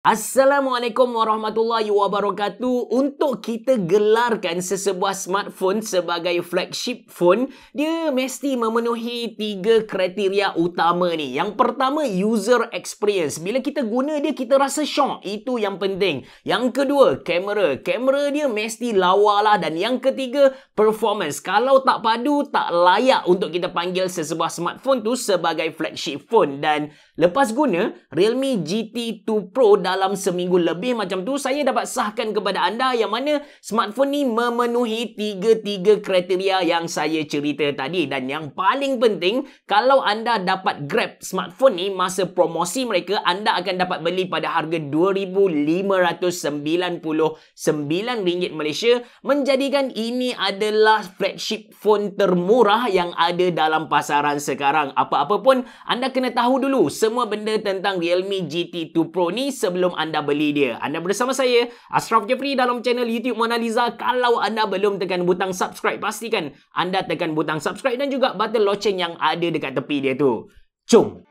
Assalamualaikum warahmatullahi wabarakatuh. Untuk kita gelarkan sesebuah smartphone sebagai flagship phone, dia mesti memenuhi 3 kriteria utama ni. Yang pertama, user experience. Bila kita guna dia, kita rasa syok. Itu yang penting. Yang kedua, kamera. Kamera dia mesti lawa lah. Dan yang ketiga, performance. Kalau tak padu, tak layak untuk kita panggil sesebuah smartphone tu sebagai flagship phone. Dan lepas guna Realme GT2 Pro dalam seminggu lebih macam tu, saya dapat sahkan kepada anda yang mana smartphone ni memenuhi 3 kriteria yang saya cerita tadi. Dan yang paling penting, kalau anda dapat grab smartphone ni masa promosi mereka, anda akan dapat beli pada harga RM2,599 Malaysia, menjadikan ini adalah flagship phone termurah yang ada dalam pasaran sekarang. Apa-apa pun, anda kena tahu dulu semua benda tentang Realme GT2 Pro ni sebelum anda beli dia. Anda bersama saya, Ashraf Jeffrey, dalam channel YouTube Mona Lisa. Kalau anda belum tekan butang subscribe, pastikan anda tekan butang subscribe dan juga button loceng yang ada dekat tepi dia tu. Jom!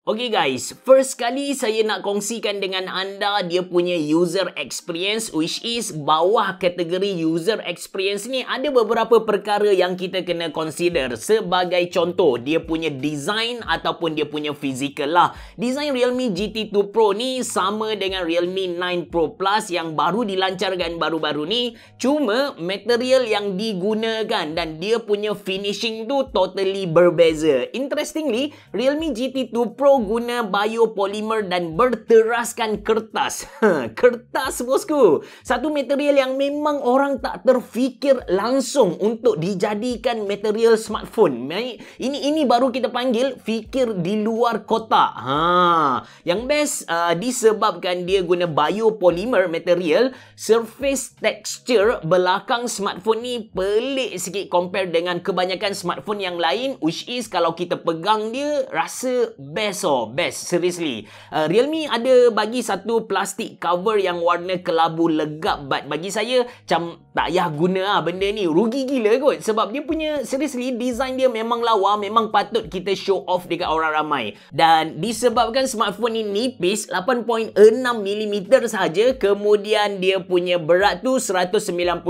Okay guys, first kali saya nak kongsikan dengan anda dia punya user experience, which is bawah kategori user experience ni ada beberapa perkara yang kita kena consider. Sebagai contoh, dia punya design ataupun dia punya physical lah. Design Realme GT2 Pro ni sama dengan Realme 9 Pro Plus yang baru dilancarkan baru-baru ni. Cuma material yang digunakan dan dia punya finishing tu totally berbeza. Interestingly, Realme GT2 Pro guna biopolymer dan berteraskan kertas. Kertas bosku. Satu material yang memang orang tak terfikir langsung untuk dijadikan material smartphone. Ini baru kita panggil fikir di luar kotak. Yang best disebabkan dia guna biopolymer material, surface texture belakang smartphone ni pelik sikit compare dengan kebanyakan smartphone yang lain, which is kalau kita pegang dia rasa best. Best, seriously. Realme ada bagi satu plastik cover yang warna kelabu legap, but bagi saya macam tak payah guna benda ni. Rugi gila kot sebab dia punya, seriously, design dia memang lawa, memang patut kita show off dekat orang ramai. Dan disebabkan smartphone ni nipis 8.6mm sahaja, kemudian dia punya berat tu 199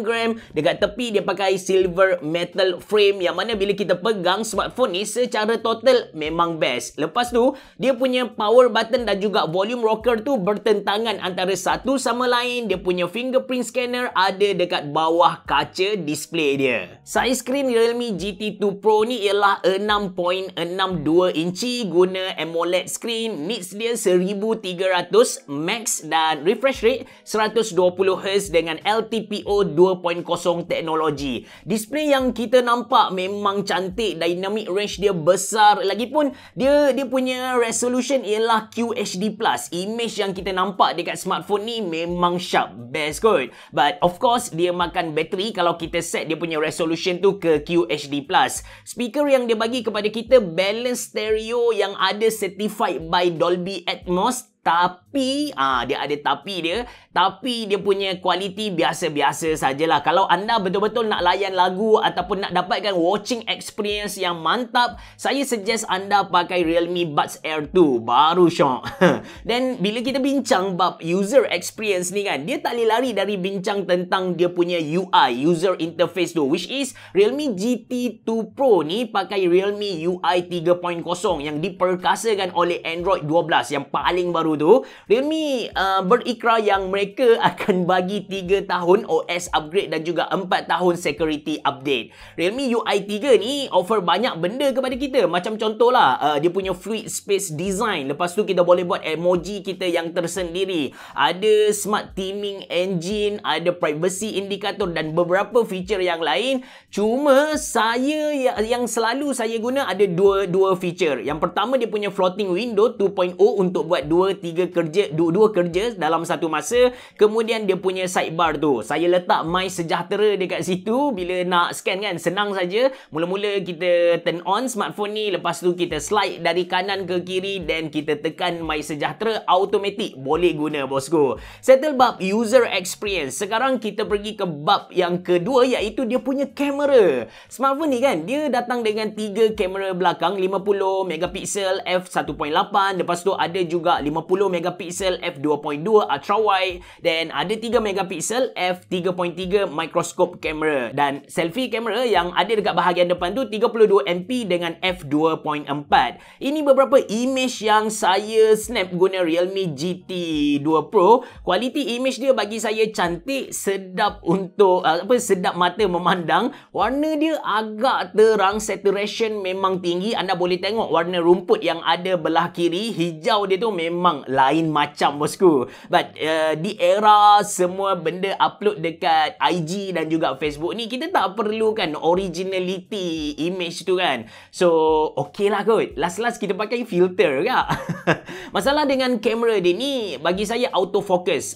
gram, dekat tepi dia pakai silver metal frame yang mana bila kita pegang smartphone ni secara total memang best. Lepas tu, dia punya power button dan juga volume rocker tu bertentangan antara satu sama lain. Dia punya fingerprint scanner ada dekat bawah kaca display dia. Saiz skrin Realme GT2 Pro ni ialah 6.62 inci, guna AMOLED screen, nits dia 1300 max dan refresh rate 120Hz dengan LTPO 2.0 teknologi. Display yang kita nampak memang cantik, dynamic range dia besar, lagipun dia punya resolution ialah QHD+. Image yang kita nampak dekat smartphone ni memang sharp, best kot. But of course, dia makan bateri kalau kita set dia punya resolution tu ke QHD+. Speaker yang dia bagi kepada kita balance stereo yang ada certified by Dolby Atmos. Tapi dia punya kualiti biasa-biasa sajalah. Kalau anda betul-betul nak layan lagu ataupun nak dapatkan watching experience yang mantap, saya suggest anda pakai Realme Buds Air 2, baru syok. Dan bila kita bincang bab user experience ni kan, dia tak lari dari bincang tentang dia punya UI, user interface tu, which is Realme GT2 Pro ni pakai Realme UI 3.0 yang diperkasakan oleh Android 12 yang paling baru tu. Realme berikrar yang mereka akan bagi 3 tahun OS upgrade dan juga 4 tahun security update. Realme UI 3 ni offer banyak benda kepada kita. Macam contohlah, dia punya fluid space design. Lepas tu kita boleh buat emoji kita yang tersendiri. Ada smart theming engine, ada privacy indicator dan beberapa feature yang lain. Cuma saya yang selalu saya guna ada dua feature. Yang pertama, dia punya floating window 2.0 untuk buat 2 dua kerja dalam satu masa. Kemudian dia punya sidebar tu, saya letak My Sejahtera dekat situ. Bila nak scan kan, senang saja. Mula-mula kita turn on smartphone ni, lepas tu kita slide dari kanan ke kiri, dan kita tekan My Sejahtera, automatik boleh guna bosku. Settle bab user experience. Sekarang kita pergi ke bab yang kedua, iaitu dia punya kamera. Smartphone ni kan, dia datang dengan 3 kamera belakang, 50 megapiksel f1.8, lepas tu ada juga 50 megapiksel f2.2 ultra wide, dan ada 3 megapiksel f3.3 microscope kamera, dan selfie kamera yang ada dekat bahagian depan tu 32 MP dengan f2.4. Ini beberapa image yang saya snap guna Realme GT 2 Pro. Kualiti image dia bagi saya cantik, sedap untuk sedap mata memandang. Warna dia agak terang, saturation memang tinggi. Anda boleh tengok warna rumput yang ada belah kiri, hijau dia tu memang lain macam bosku. But di era semua benda upload dekat IG dan juga Facebook ni, kita tak perlukan originality image tu kan. So okey lah kot, last kita pakai filter kak. Masalah dengan kamera dia ni, bagi saya autofocus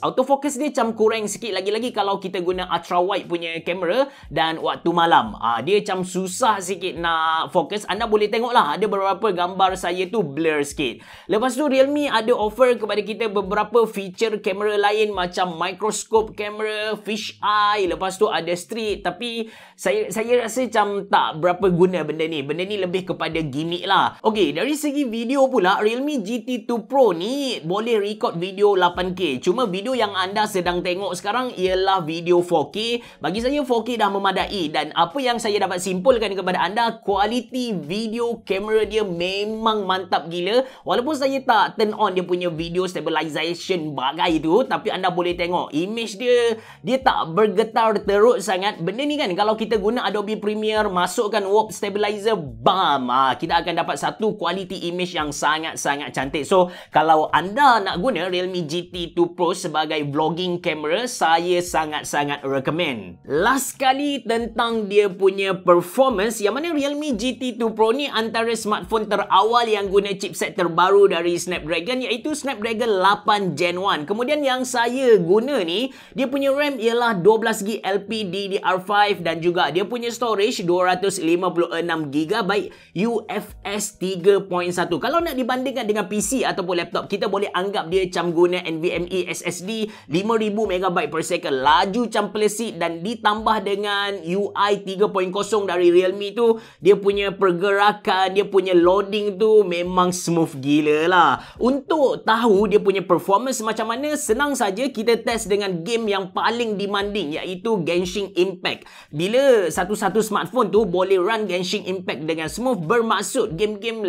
dia macam kurang sikit, lagi-lagi kalau kita guna ultra wide punya kamera dan waktu malam. Dia macam susah sikit nak fokus. Anda boleh tengok lah, ada beberapa gambar saya tu blur sikit. Lepas tu Realme ada offer kepada kita beberapa feature kamera lain macam microscope kamera, fish eye, lepas tu ada street. Tapi saya rasa macam tak berapa guna benda ni. Benda ni lebih kepada gimmick lah. Okey, dari segi video pula, Realme GT 2 Pro ni boleh record video 8K. Cuma video yang anda sedang tengok sekarang ialah video 4K. Bagi saya 4K dah memadai, dan apa yang saya dapat simpulkan kepada anda, kualiti video kamera dia memang mantap gila. Walaupun saya tak turn on dia punya video stabilization bagai tu, tapi anda boleh tengok image dia tak bergetar teruk sangat. Benda ni kan, kalau kita guna Adobe Premiere, masukkan warp stabilizer, bam, kita akan dapat satu kualiti image yang sangat-sangat cantik. So kalau anda nak guna Realme GT 2 Pro sebagai vlogging camera, saya sangat-sangat recommend. Last kali tentang dia punya performance, yang mana Realme GT 2 Pro ni antara smartphone terawal yang guna chipset terbaru dari Snapdragon, iaitu Snapdragon 8 Gen 1. Kemudian yang saya guna ni, dia punya RAM ialah 12GB LPDDR5, dan juga dia punya storage 256GB UFS 3.1. Kalau nak dibandingkan dengan PC ataupun laptop, kita boleh anggap dia macam guna NVMe SSD 5000MB per second, laju macam pelesit, dan ditambah dengan UI 3.0 dari Realme tu, dia punya pergerakan, dia punya loading tu memang smooth gila lah. Untuk tahu dia punya performance macam mana, senang saja kita test dengan game yang paling demanding, iaitu Genshin Impact. Bila satu-satu smartphone tu boleh run Genshin Impact dengan smooth, bermaksud game-game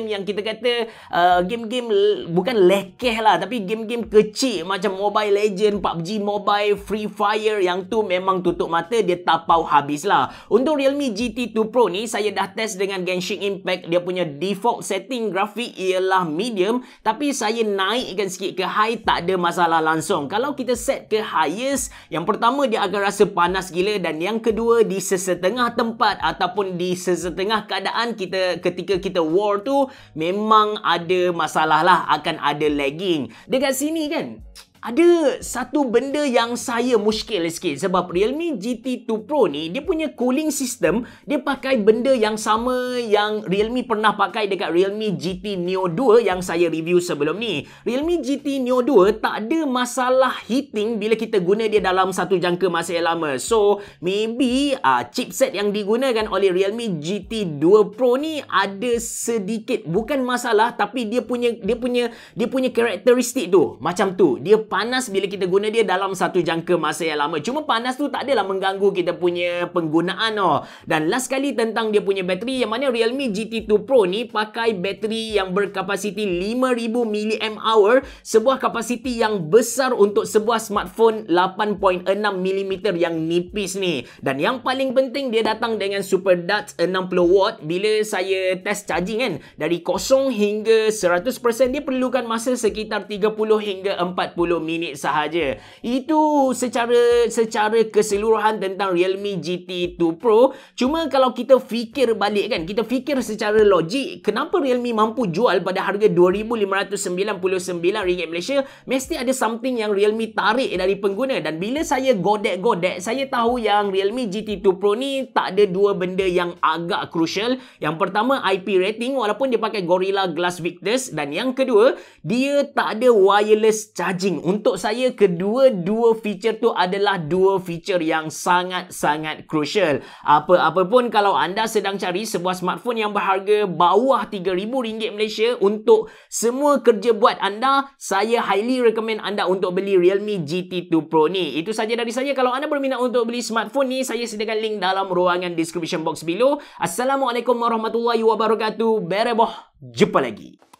yang kita kata game-game bukan lekeh lah, tapi game-game kecil macam Mobile Legend, PUBG Mobile, Free Fire, yang tu memang tutup mata, dia tapau habis lah. Untuk Realme GT 2 Pro ni, saya dah test dengan Genshin Impact. Dia punya default setting grafik ialah medium, tapi saya naikkan sikit ke high, tak ada masalah langsung. Kalau kita set ke highest, yang pertama dia akan rasa panas gila, dan yang kedua, di sesetengah tempat ataupun di sesetengah keadaan ketika kita war tu, memang ada masalah lah, akan ada lagging. Dekat sini kan, ada satu benda yang saya muskil sikit, sebab Realme GT 2 Pro ni, dia punya cooling system, dia pakai benda yang sama yang Realme pernah pakai dekat Realme GT Neo 2 yang saya review sebelum ni. Realme GT Neo 2 tak ada masalah heating bila kita guna dia dalam satu jangka masa yang lama. So maybe chipset yang digunakan oleh Realme GT 2 Pro ni ada sedikit, bukan masalah, tapi dia punya karakteristik tu macam tu. Dia panas bila kita guna dia dalam satu jangka masa yang lama. Cuma panas tu tak adalah mengganggu kita punya penggunaan. Dan last kali tentang dia punya bateri, yang mana Realme GT 2 Pro ni pakai bateri yang berkapasiti 5000 mAh, sebuah kapasiti yang besar untuk sebuah smartphone 8.6mm yang nipis ni. Dan yang paling penting, dia datang dengan Super Dutch 60W. Bila saya test charging kan, dari 0 hingga 100%, dia perlukan masa sekitar 30 hingga 40 minit sahaja. Itu secara keseluruhan tentang Realme GT 2 Pro. Cuma kalau kita fikir balik kan, kita fikir secara logik, kenapa Realme mampu jual pada harga RM2,599 Malaysia? Mesti ada something yang Realme tarik dari pengguna. Dan bila saya godek-godek, saya tahu yang Realme GT 2 Pro ni tak ada dua benda yang agak crucial. Yang pertama, IP rating walaupun dia pakai Gorilla Glass Victus, dan yang kedua, dia tak ada wireless charging. Untuk saya, kedua-dua feature tu adalah dua feature yang sangat-sangat crucial. Apa-apa pun, kalau anda sedang cari sebuah smartphone yang berharga bawah RM3,000 Malaysia untuk semua kerja buat anda, saya highly recommend anda untuk beli Realme GT 2 Pro ni. Itu saja dari saya. Kalau anda berminat untuk beli smartphone ni, saya sediakan link dalam ruangan description box below. Assalamualaikum warahmatullahi wabarakatuh. Bereboh. Jumpa lagi.